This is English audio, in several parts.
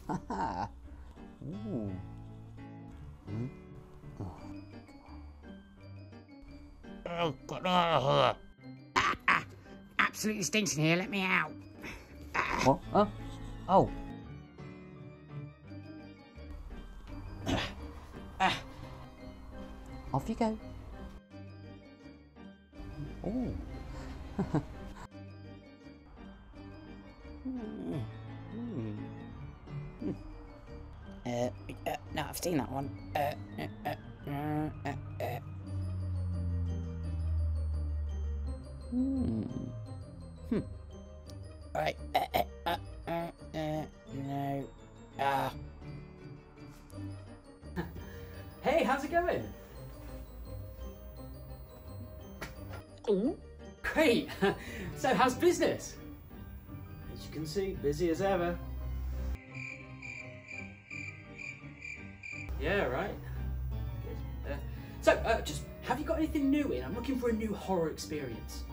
Ooh. Oh, get me out of here. Absolutely stinks in here, let me out. What? Oh. Off you go. Oh. No, I've seen that one. Right. No. Hey, how's it going? Ooh. Great. So, how's business? As you can see, busy as ever. Yeah, right. Good. So, just have you got anything new in? I'm looking for a new horror experience.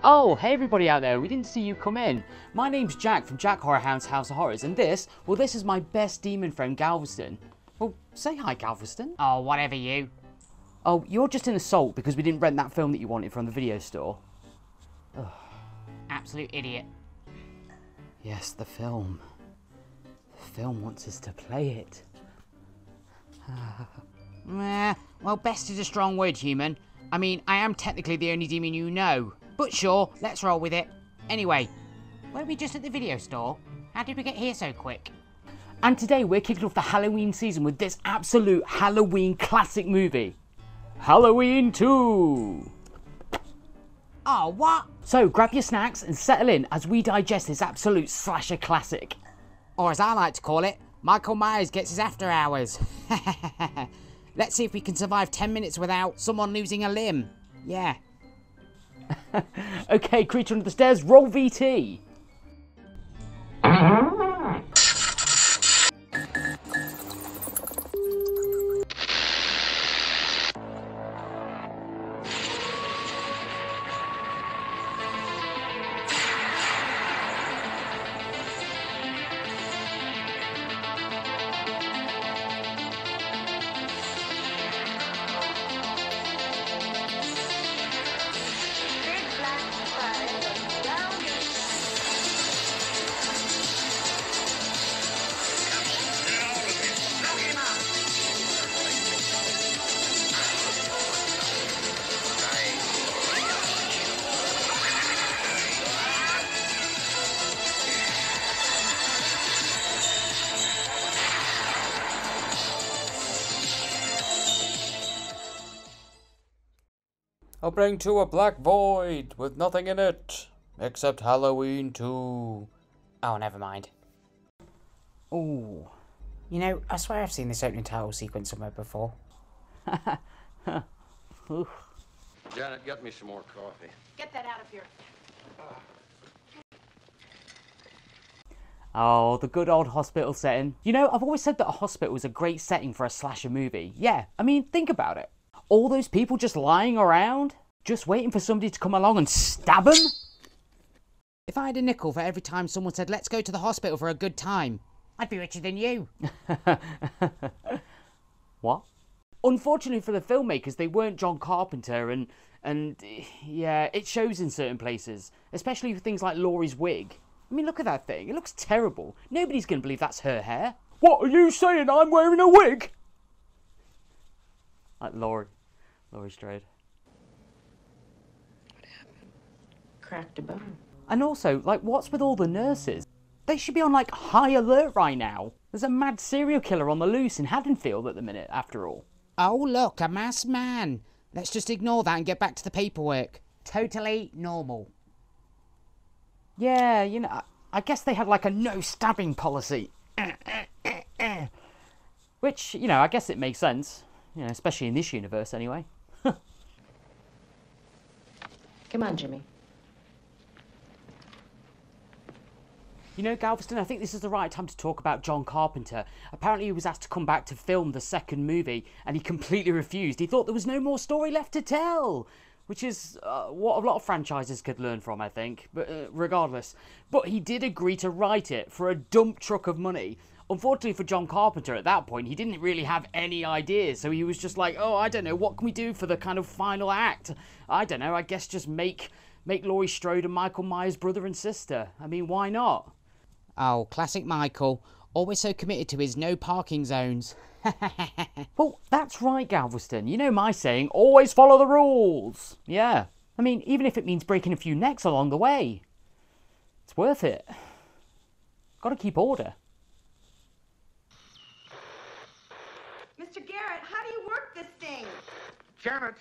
Oh, hey everybody out there, we didn't see you come in. My name's Jack from Jack Horrorhound's House of Horrors, and this is my best demon friend, Galveston. Well, say hi, Galveston. Oh, whatever you. Oh, you're just an assault because we didn't rent that film that you wanted from the video store. Ugh. Absolute idiot. Yes, the film. The film wants us to play it. Well, best is a strong word, human. I mean, I am technically the only demon you know. But sure, let's roll with it. Anyway, weren't we just at the video store? How did we get here so quick? And today we're kicking off the Halloween season with this absolute Halloween classic movie. Halloween 2! Oh, what? So grab your snacks and settle in as we digest this absolute slasher classic. Or as I like to call it, Michael Myers gets his after hours. Let's see if we can survive 10 minutes without someone losing a limb. Yeah. Okay, creature under the stairs, roll VT. I'll bring to a black void with nothing in it except Halloween 2. Oh, never mind. Ooh. You know, I swear I've seen this opening title sequence somewhere before. Janet, get me some more coffee. Get that out of here. Oh, the good old hospital setting. You know, I've always said that a hospital is a great setting for a slasher movie. Yeah, I mean, think about it. All those people just lying around, just waiting for somebody to come along and stab them? If I had a nickel for every time someone said, let's go to the hospital for a good time, I'd be richer than you. What? Unfortunately for the filmmakers, they weren't John Carpenter, and yeah, it shows in certain places, especially with things like Laurie's wig. I mean, look at that thing. It looks terrible. Nobody's going to believe that's her hair. What are you saying? I'm wearing a wig? Like Laurie Strode. What happened? Cracked a bone. And also, like, what's with all the nurses? They should be on, like, high alert right now. There's a mad serial killer on the loose in Haddonfield at the minute, after all. Oh, look, a masked man. Let's just ignore that and get back to the paperwork. Totally normal. Yeah, you know, I guess they had, like, a no stabbing policy. Which, you know, I guess it makes sense. You know, especially in this universe, anyway. Come on, Jimmy. You know, Galveston, I think this is the right time to talk about John Carpenter. Apparently he was asked to come back to film the second movie, and he completely refused. He thought there was no more story left to tell, which is what a lot of franchises could learn from, I think, but regardless. But he did agree to write it for a dump truck of money. Unfortunately for John Carpenter, at that point, he didn't really have any ideas, so he was just like, oh, I don't know, what can we do for the kind of final act? I don't know, I guess just make Laurie Strode and Michael Myers brother and sister. I mean, why not? Oh, classic Michael. Always so committed to his no parking zones. Well, that's right, Galveston. You know my saying, always follow the rules. Yeah. I mean, even if it means breaking a few necks along the way. It's worth it. Gotta keep order. Mr. Garrett, how do you work this thing? Janet!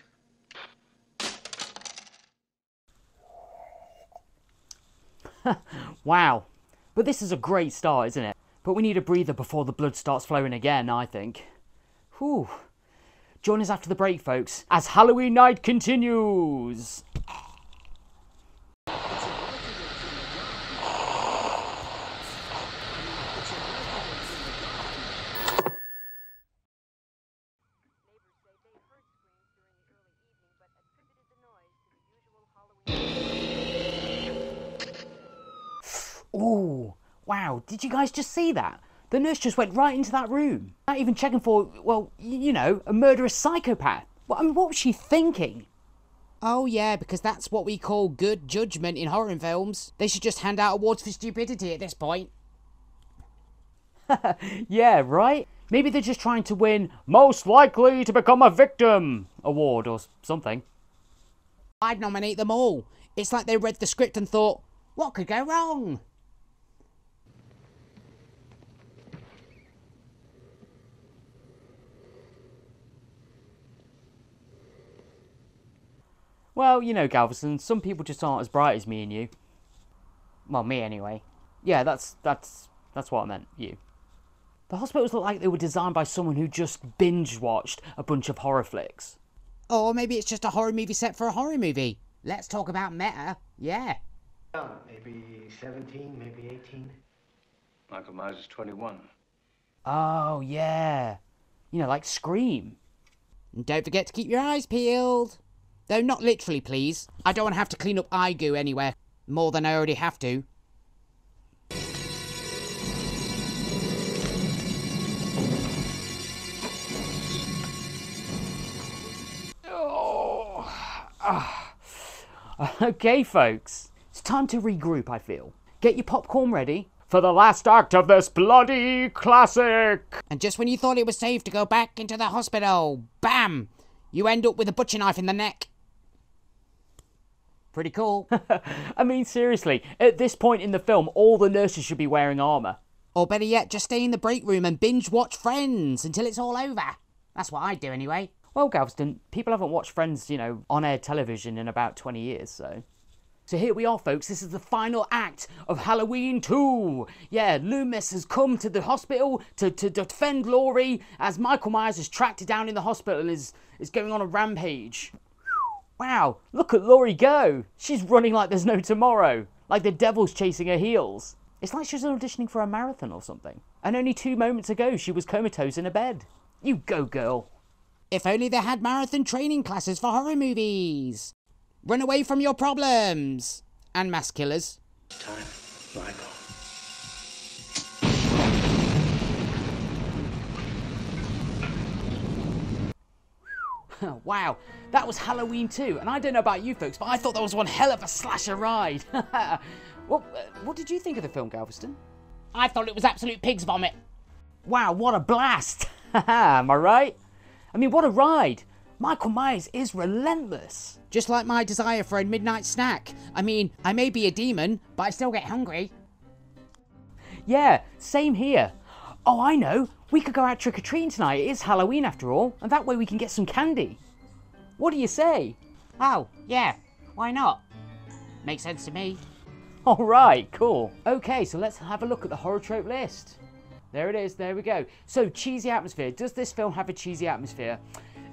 Wow. But this is a great start, isn't it? But we need a breather before the blood starts flowing again, I think. Whew. Join us after the break, folks, as Halloween night continues. Ooh, wow, did you guys just see that? The nurse just went right into that room. Not even checking for, well, you know, a murderous psychopath. Well, I mean, what was she thinking? Oh yeah, because that's what we call good judgment in horror films. They should just hand out awards for stupidity at this point. Yeah, right? Maybe they're just trying to win most likely to become a victim award or something. I'd nominate them all. It's like they read the script and thought, what could go wrong? Well, you know, Galveston, some people just aren't as bright as me and you. Well, me anyway. Yeah, that's what I meant, you. The hospitals look like they were designed by someone who just binge-watched a bunch of horror flicks. Or maybe it's just a horror movie set for a horror movie. Let's talk about meta, yeah. Maybe 17, maybe 18. Michael Myers is 21. Oh, yeah. You know, like Scream. And don't forget to keep your eyes peeled. Though not literally, please. I don't want to have to clean up eye goo anywhere. More than I already have to. Okay, folks. It's time to regroup, I feel. Get your popcorn ready for the last act of this bloody classic. And just when you thought it was safe to go back into the hospital, bam! You end up with a butcher knife in the neck. Pretty cool. I mean, seriously, at this point in the film, all the nurses should be wearing armour. Or better yet, just stay in the break room and binge watch Friends until it's all over. That's what I'd do anyway. Well, Galveston, people haven't watched Friends, you know, on-air television in about 20 years, so... So here we are, folks. This is the final act of Halloween 2. Yeah, Loomis has come to the hospital to defend Laurie as Michael Myers is tracked down in the hospital and is going on a rampage. Wow, look at Laurie go. She's running like there's no tomorrow. Like the devil's chasing her heels. It's like she was auditioning for a marathon or something. And only 2 moments ago, she was comatose in a bed. You go, girl. If only they had marathon training classes for horror movies. Run away from your problems. And mass killers. Time, Michael. Wow, that was Halloween 2, and I don't know about you folks, but I thought that was one hell of a slasher ride. Well, what did you think of the film, Galveston? I thought it was absolute pig's vomit. Wow, what a blast! Am I right? I mean, what a ride! Michael Myers is relentless. Just like my desire for a midnight snack. I mean, I may be a demon, but I still get hungry. Yeah, same here. Oh, I know. We could go out trick-or-treating tonight. It is Halloween after all, and that way we can get some candy. What do you say? Oh, yeah. Why not? Makes sense to me. All right, cool. Okay, so let's have a look at the horror trope list. There it is, there we go. So, cheesy atmosphere. Does this film have a cheesy atmosphere?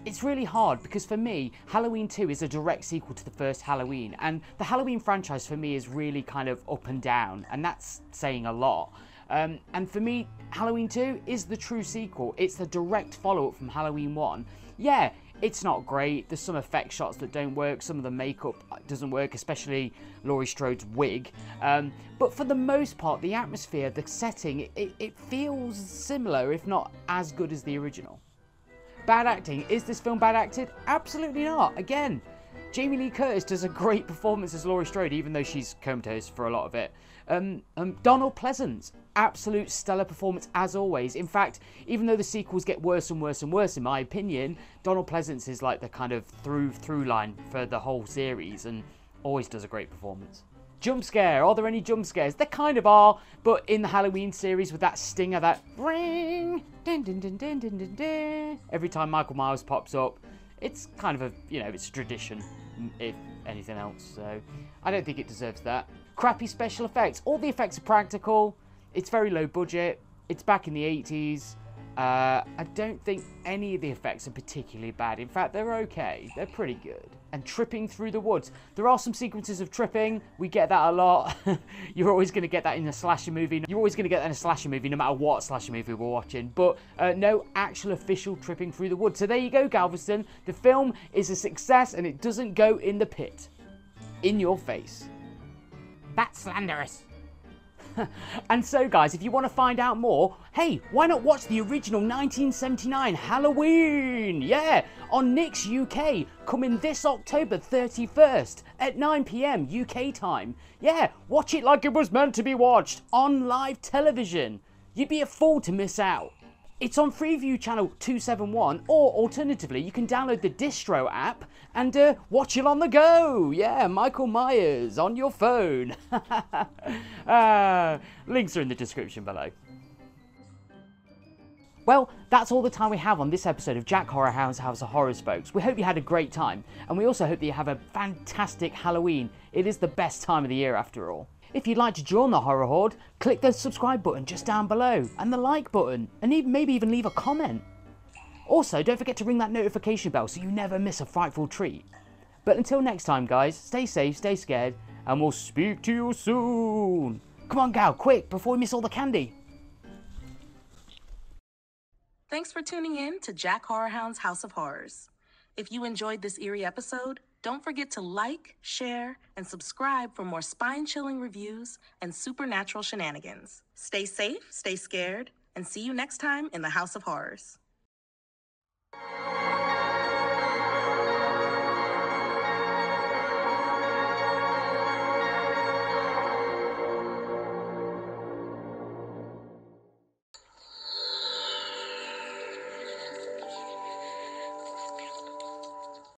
It's really hard because for me, Halloween 2 is a direct sequel to the first Halloween, and the Halloween franchise for me is really kind of up and down, and that's saying a lot. And for me, Halloween 2 is the true sequel. It's the direct follow-up from Halloween 1. Yeah, it's not great. There's some effect shots that don't work. Some of the makeup doesn't work, especially Laurie Strode's wig. But for the most part, the atmosphere, the setting, it feels similar, if not as good as the original. Bad acting. Is this film bad acted? Absolutely not. Again, Jamie Lee Curtis does a great performance as Laurie Strode, even though she's comatose for a lot of it. Donald Pleasance, absolute stellar performance as always. In fact, even though the sequels get worse and worse and worse, in my opinion, Donald Pleasance is like the kind of through line for the whole series and always does a great performance. Jump scare. Are there any jump scares? There kind of are, but in the Halloween series with that stinger, that ring, dun, dun, dun, dun, dun, dun, dun, every time Michael Myers pops up, it's kind of a, it's tradition, if anything else, so I don't think it deserves that. Crappy special effects. All the effects are practical. It's very low budget. It's back in the 80s. I don't think any of the effects are particularly bad. In fact, they're okay. They're pretty good. And tripping through the woods. There are some sequences of tripping. We get that a lot. You're always going to get that in a slasher movie. You're always going to get that in a slasher movie, no matter what slasher movie we're watching. But no actual official tripping through the woods. So there you go, Galveston. The film is a success and it doesn't go in the pit. In your face. That's slanderous. And so guys, if you want to find out more, hey, why not watch the original 1979 Halloween? Yeah, on NYX UK, coming this October 31st at 9 PM UK time. Yeah, watch it like it was meant to be watched on live television. You'd be a fool to miss out. It's on Freeview Channel 271, or alternatively, you can download the Distro app and watch it on the go. Yeah, Michael Myers on your phone. Links are in the description below. Well, that's all the time we have on this episode of Jack Horrorhound's House of Horrors, folks. We hope you had a great time, and we also hope that you have a fantastic Halloween. It is the best time of the year, after all. If you'd like to join the Horror Horde, click the subscribe button just down below, and the like button, and maybe even leave a comment. Also, don't forget to ring that notification bell so you never miss a frightful treat. But until next time, guys, stay safe, stay scared, and we'll speak to you soon. Come on, Gal, quick, before we miss all the candy. Thanks for tuning in to Jack Horrorhound's House of Horrors. If you enjoyed this eerie episode, don't forget to like, share, and subscribe for more spine-chilling reviews and supernatural shenanigans. Stay safe, stay scared, and see you next time in the House of Horrors.